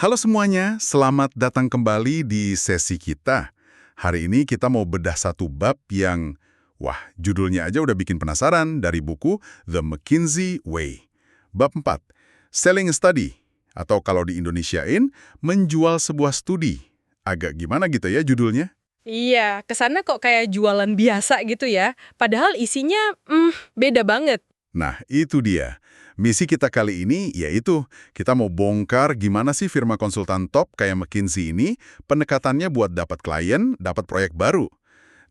Halo semuanya, selamat datang kembali di sesi kita. Hari ini kita mau bedah satu bab yang, wah, judulnya aja udah bikin penasaran dari buku The McKinsey Way. Bab 4, Selling a Study, atau kalau di Indonesiain, menjual sebuah studi. Agak gimana gitu ya judulnya? Iya, kesana kok kayak jualan biasa gitu ya. Padahal isinya, beda banget. Nah, itu dia. Misi kita kali ini yaitu kita mau bongkar gimana sih firma konsultan top kayak McKinsey ini pendekatannya buat dapat klien, dapat proyek baru.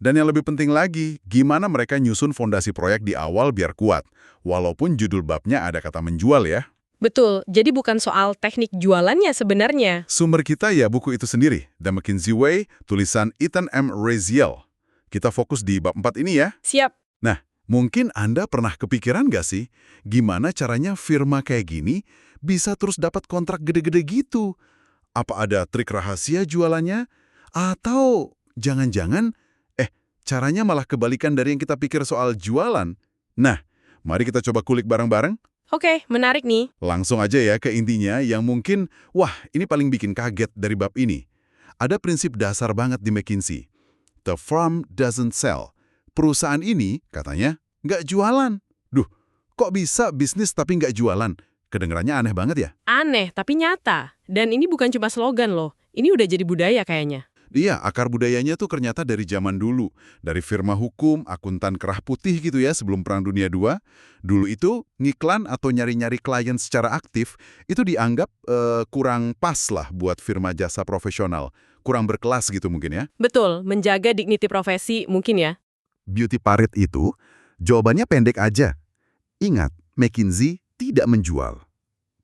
Dan yang lebih penting lagi, gimana mereka nyusun fondasi proyek di awal biar kuat. Walaupun judul babnya ada kata menjual ya. Betul, jadi bukan soal teknik jualannya sebenarnya. Sumber kita ya buku itu sendiri, The McKinsey Way, tulisan Ethan M. Raziel. Kita fokus di bab 4 ini ya. Siap. Nah, mungkin Anda pernah kepikiran nggak sih, gimana caranya firma kayak gini bisa terus dapat kontrak gede-gede gitu? Apa ada trik rahasia jualannya? Atau jangan-jangan, caranya malah kebalikan dari yang kita pikir soal jualan? Nah, mari kita coba kulik bareng-bareng. Oke, menarik nih. Langsung aja ya ke intinya yang mungkin, wah ini paling bikin kaget dari bab ini. Ada prinsip dasar banget di McKinsey. The firm doesn't sell. Perusahaan ini, katanya, nggak jualan. Duh, kok bisa bisnis tapi nggak jualan? Kedengerannya aneh banget ya? Aneh, tapi nyata. Dan ini bukan cuma slogan loh. Ini udah jadi budaya kayaknya. Iya, akar budayanya tuh ternyata dari zaman dulu. Dari firma hukum, akuntan kerah putih gitu ya sebelum Perang Dunia II. Dulu itu, ngiklan atau nyari-nyari klien secara aktif, itu dianggap kurang pas lah buat firma jasa profesional. Kurang berkelas gitu mungkin ya. Betul, menjaga dignity profesi mungkin ya. Beauty parit itu, jawabannya pendek aja. Ingat, McKinsey tidak menjual.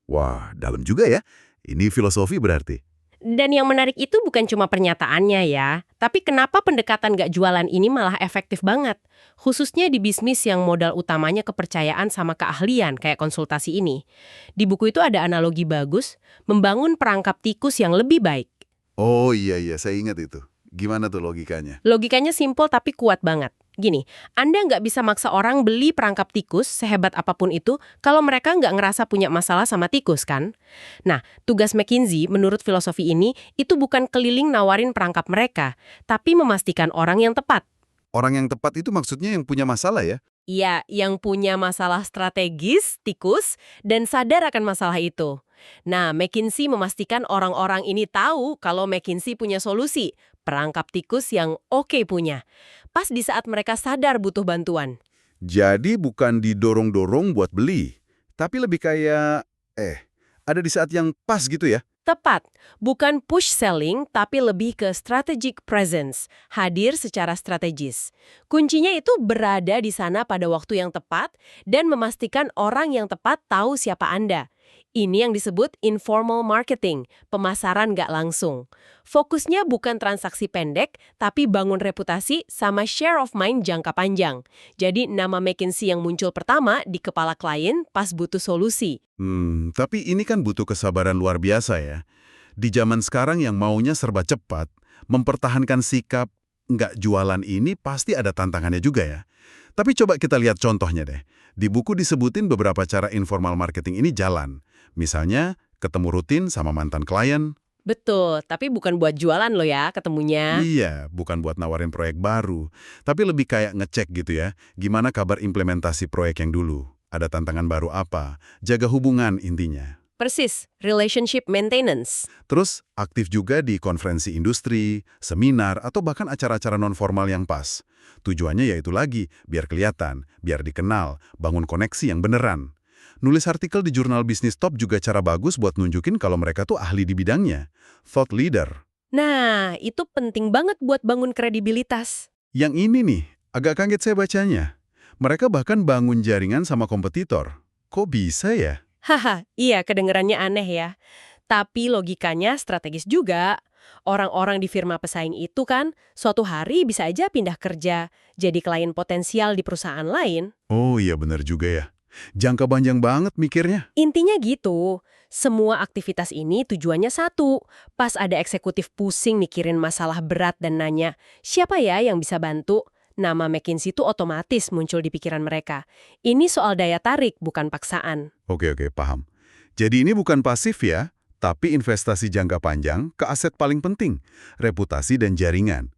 Wah, dalam juga ya. Ini filosofi berarti. Dan yang menarik itu bukan cuma pernyataannya ya, tapi kenapa pendekatan gak jualan ini malah efektif banget. Khususnya di bisnis yang modal utamanya kepercayaan sama keahlian kayak konsultasi ini. Di buku itu ada analogi bagus, membangun perangkap tikus yang lebih baik. Oh iya, saya ingat itu. Gimana tuh logikanya? Logikanya simpel tapi kuat banget. Gini, Anda nggak bisa maksa orang beli perangkap tikus sehebat apapun itu kalau mereka nggak ngerasa punya masalah sama tikus, kan? Nah, tugas McKinsey menurut filosofi ini itu bukan keliling nawarin perangkap mereka, tapi memastikan orang yang tepat. Orang yang tepat itu maksudnya yang punya masalah ya? Iya, yang punya masalah strategis, tikus, dan sadar akan masalah itu. Nah, McKinsey memastikan orang-orang ini tahu kalau McKinsey punya solusi, perangkap tikus yang oke punya. Pas di saat mereka sadar butuh bantuan. Jadi bukan didorong-dorong buat beli, tapi lebih kayak, ada di saat yang pas gitu ya? Tepat, bukan push selling, tapi lebih ke strategic presence, hadir secara strategis. Kuncinya itu berada di sana pada waktu yang tepat dan memastikan orang yang tepat tahu siapa Anda. Ini yang disebut informal marketing, pemasaran nggak langsung. Fokusnya bukan transaksi pendek, tapi bangun reputasi sama share of mind jangka panjang. Jadi nama McKinsey yang muncul pertama di kepala klien pas butuh solusi. Tapi ini kan butuh kesabaran luar biasa ya. Di zaman sekarang yang maunya serba cepat, mempertahankan sikap nggak jualan ini pasti ada tantangannya juga ya. Tapi coba kita lihat contohnya deh. Di buku disebutin beberapa cara informal marketing ini jalan. Misalnya, ketemu rutin sama mantan klien. Betul, tapi bukan buat jualan lo ya ketemunya. Iya, bukan buat nawarin proyek baru. Tapi lebih kayak ngecek gitu ya. Gimana kabar implementasi proyek yang dulu? Ada tantangan baru apa? Jaga hubungan intinya. Persis, relationship maintenance. Terus, aktif juga di konferensi industri, seminar, atau bahkan acara-acara non-formal yang pas. Tujuannya yaitu lagi, biar kelihatan, biar dikenal, bangun koneksi yang beneran. Nulis artikel di jurnal bisnis top juga cara bagus buat nunjukin kalau mereka tuh ahli di bidangnya. Thought leader. Nah, itu penting banget buat bangun kredibilitas. Yang ini nih, agak kaget saya bacanya. Mereka bahkan bangun jaringan sama kompetitor. Kok bisa ya? Haha, iya kedengerannya aneh ya. Tapi logikanya strategis juga. Orang-orang di firma pesaing itu kan, suatu hari bisa aja pindah kerja, jadi klien potensial di perusahaan lain. Oh iya bener juga ya. Jangka panjang banget mikirnya. Intinya gitu, semua aktivitas ini tujuannya satu. Pas ada eksekutif pusing mikirin masalah berat dan nanya, siapa ya yang bisa bantu? Nama McKinsey itu otomatis muncul di pikiran mereka. Ini soal daya tarik, bukan paksaan. Oke, paham. Jadi ini bukan pasif ya, Tapi investasi jangka panjang ke aset paling penting, reputasi dan jaringan.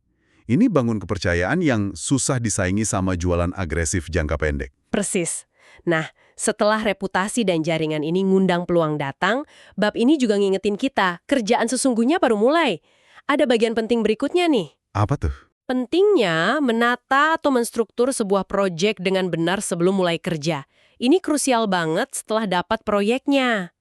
Ini bangun kepercayaan yang susah disaingi sama jualan agresif jangka pendek. Persis. Nah, setelah reputasi dan jaringan ini ngundang peluang datang, bab ini juga ngingetin kita, kerjaan sesungguhnya baru mulai. Ada bagian penting berikutnya nih. Apa tuh? Pentingnya menata atau menstruktur sebuah proyek dengan benar sebelum mulai kerja. Ini krusial banget setelah dapat proyeknya.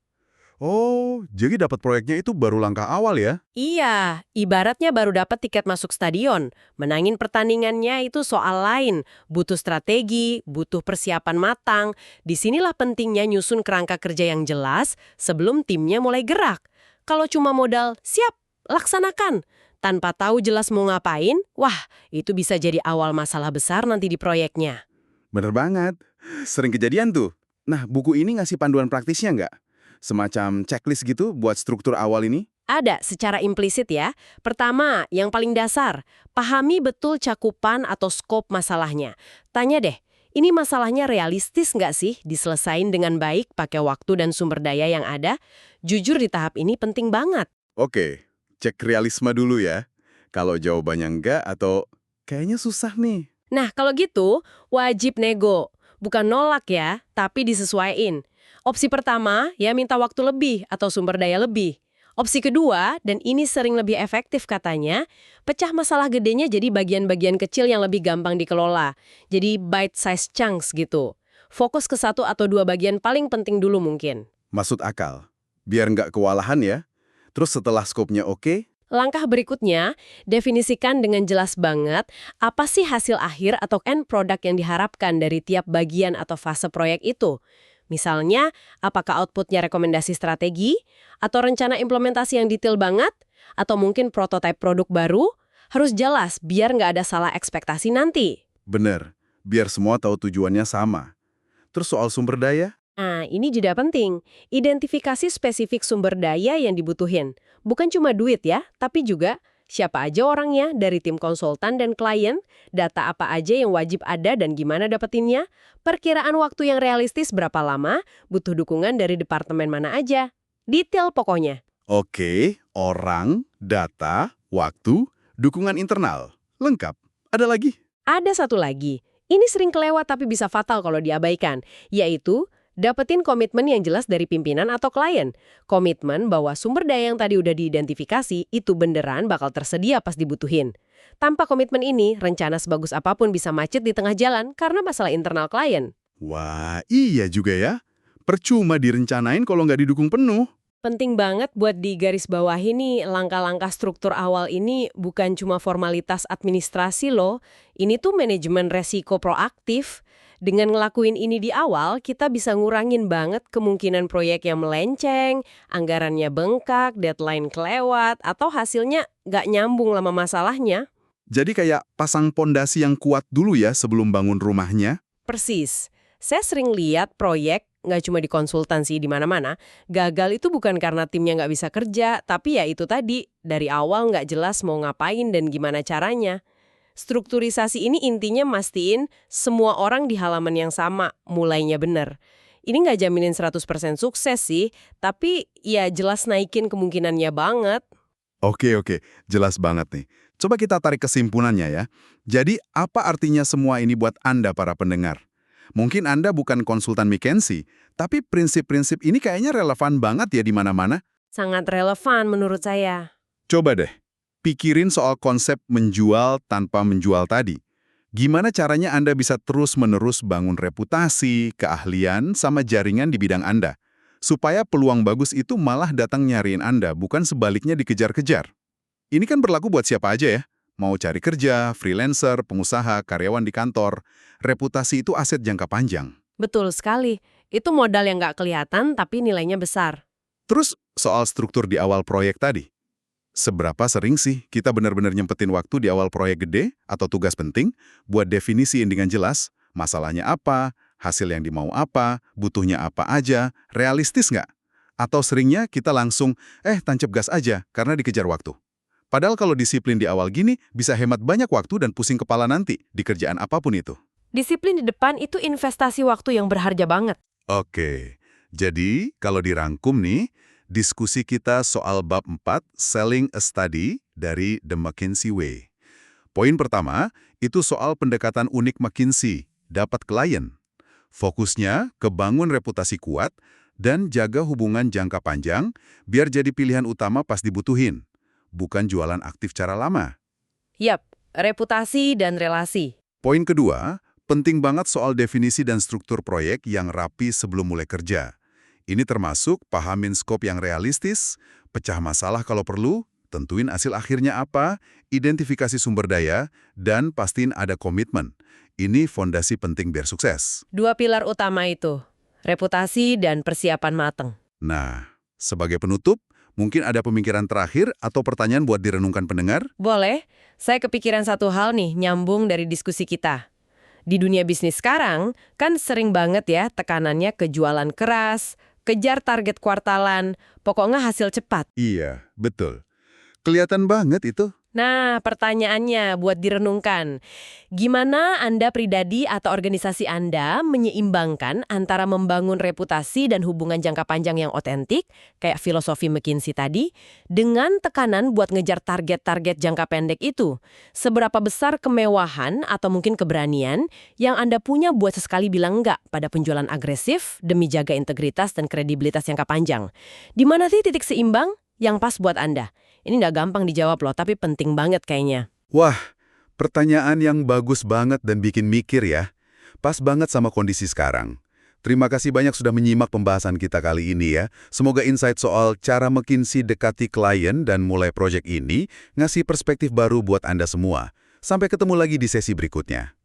Oh, jadi dapat proyeknya itu baru langkah awal ya? Iya, ibaratnya baru dapat tiket masuk stadion. Menangin pertandingannya itu soal lain. Butuh strategi, butuh persiapan matang. Disinilah pentingnya nyusun kerangka kerja yang jelas sebelum timnya mulai gerak. Kalau cuma modal, siap, laksanakan. Tanpa tahu jelas mau ngapain, wah, itu bisa jadi awal masalah besar nanti di proyeknya. Bener banget. Sering kejadian tuh. Nah, buku ini ngasih panduan praktisnya nggak? Semacam checklist gitu buat struktur awal ini? Ada secara implisit ya. Pertama, yang paling dasar, pahami betul cakupan atau skop masalahnya. Tanya deh, ini masalahnya realistis nggak sih diselesain dengan baik pakai waktu dan sumber daya yang ada? Jujur di tahap ini penting banget. Oke, cek realisme dulu ya. Kalau jawabannya enggak atau kayaknya susah nih. Nah, kalau gitu, wajib nego. Bukan nolak ya, tapi disesuaiin. Opsi pertama, ya minta waktu lebih atau sumber daya lebih. Opsi kedua, dan ini sering lebih efektif katanya, pecah masalah gedenya jadi bagian-bagian kecil yang lebih gampang dikelola. Jadi bite-size chunks gitu. Fokus ke satu atau dua bagian paling penting dulu mungkin. Maksud akal. Biar nggak kewalahan ya. Terus setelah skopnya oke, Langkah berikutnya, definisikan dengan jelas banget apa sih hasil akhir atau end product yang diharapkan dari tiap bagian atau fase proyek itu. Misalnya, apakah outputnya rekomendasi strategi, atau rencana implementasi yang detail banget, atau mungkin prototipe produk baru, harus jelas biar nggak ada salah ekspektasi nanti. bener. Biar semua tahu tujuannya sama. Terus soal sumber daya? Nah, ini juga penting. Identifikasi spesifik sumber daya yang dibutuhin. Bukan cuma duit ya, tapi juga siapa aja orangnya dari tim konsultan dan klien, data apa aja yang wajib ada dan gimana dapetinnya, perkiraan waktu yang realistis berapa lama, butuh dukungan dari departemen mana aja. Detail pokoknya. Oke, orang, data, waktu, dukungan internal. Lengkap. Ada lagi? Ada satu lagi. Ini sering kelewat tapi bisa fatal kalau diabaikan, yaitu dapetin komitmen yang jelas dari pimpinan atau klien. Komitmen bahwa sumber daya yang tadi udah diidentifikasi itu beneran bakal tersedia pas dibutuhin. Tanpa komitmen ini, rencana sebagus apapun bisa macet di tengah jalan karena masalah internal klien. Wah, iya juga ya. Percuma direncanain kalau nggak didukung penuh. Penting banget buat digarisbawahi nih, langkah-langkah struktur awal ini bukan cuma formalitas administrasi loh. Ini tuh manajemen resiko proaktif. Dengan ngelakuin ini di awal, kita bisa ngurangin banget kemungkinan proyek yang melenceng, anggarannya bengkak, deadline kelewat, atau hasilnya nggak nyambung lama masalahnya. Jadi kayak pasang pondasi yang kuat dulu ya sebelum bangun rumahnya. Persis. Saya sering lihat proyek, nggak cuma di konsultan sih, di mana-mana, gagal itu bukan karena timnya nggak bisa kerja, tapi ya itu tadi, dari awal nggak jelas mau ngapain dan gimana caranya. Strukturisasi ini intinya mastiin semua orang di halaman yang sama, mulainya bener. Ini nggak jaminin 100% sukses sih, tapi ya jelas naikin kemungkinannya banget. Oke, jelas banget nih. Coba kita tarik kesimpulannya ya. Jadi apa artinya semua ini buat Anda para pendengar? Mungkin Anda bukan konsultan McKinsey, tapi prinsip-prinsip ini kayaknya relevan banget ya di mana-mana. Sangat relevan menurut saya. Coba deh, pikirin soal konsep menjual tanpa menjual tadi. Gimana caranya Anda bisa terus-menerus bangun reputasi, keahlian, sama jaringan di bidang Anda? Supaya peluang bagus itu malah datang nyariin Anda, bukan sebaliknya dikejar-kejar. Ini kan berlaku buat siapa aja ya. Mau cari kerja, freelancer, pengusaha, karyawan di kantor. Reputasi itu aset jangka panjang. Betul sekali. Itu modal yang nggak kelihatan tapi nilainya besar. Terus soal struktur di awal proyek tadi. Seberapa sering sih kita benar-benar nyempetin waktu di awal proyek gede atau tugas penting buat definisiin dengan jelas masalahnya apa, hasil yang dimau apa, butuhnya apa aja, realistis nggak? Atau seringnya kita langsung, tancap gas aja karena dikejar waktu. Padahal kalau disiplin di awal gini bisa hemat banyak waktu dan pusing kepala nanti di kerjaan apapun itu. Disiplin di depan itu investasi waktu yang berharga banget. Oke, jadi kalau dirangkum nih, diskusi kita soal bab 4, Selling a Study dari The McKinsey Way. Poin pertama, itu soal pendekatan unik McKinsey, dapat klien. Fokusnya ke bangun reputasi kuat dan jaga hubungan jangka panjang biar jadi pilihan utama pas dibutuhin, bukan jualan aktif cara lama. Yap, reputasi dan relasi. Poin kedua, penting banget soal definisi dan struktur proyek yang rapi sebelum mulai kerja. Ini termasuk pahamin skop yang realistis, pecah masalah kalau perlu, tentuin hasil akhirnya apa, identifikasi sumber daya, dan pastiin ada komitmen. Ini fondasi penting biar sukses. 2 pilar utama itu, reputasi dan persiapan mateng. Nah, sebagai penutup, mungkin ada pemikiran terakhir atau pertanyaan buat direnungkan pendengar? Boleh, saya kepikiran satu hal nih, nyambung dari diskusi kita. Di dunia bisnis sekarang, kan sering banget ya tekanannya ke jualan keras, kejar target kuartalan, pokoknya hasil cepat. Iya, betul. Kelihatan banget itu. Nah, pertanyaannya buat direnungkan. Gimana Anda pribadi atau organisasi Anda menyeimbangkan antara membangun reputasi dan hubungan jangka panjang yang otentik, kayak filosofi McKinsey tadi, dengan tekanan buat ngejar target-target jangka pendek itu? Seberapa besar kemewahan atau mungkin keberanian yang Anda punya buat sesekali bilang enggak pada penjualan agresif demi jaga integritas dan kredibilitas jangka panjang? Di mana sih titik seimbang yang pas buat Anda? Ini nggak gampang dijawab loh, tapi penting banget kayaknya. Wah, pertanyaan yang bagus banget dan bikin mikir ya. Pas banget sama kondisi sekarang. Terima kasih banyak sudah menyimak pembahasan kita kali ini ya. Semoga insight soal cara McKinsey dekati klien dan mulai proyek ini ngasih perspektif baru buat Anda semua. Sampai ketemu lagi di sesi berikutnya.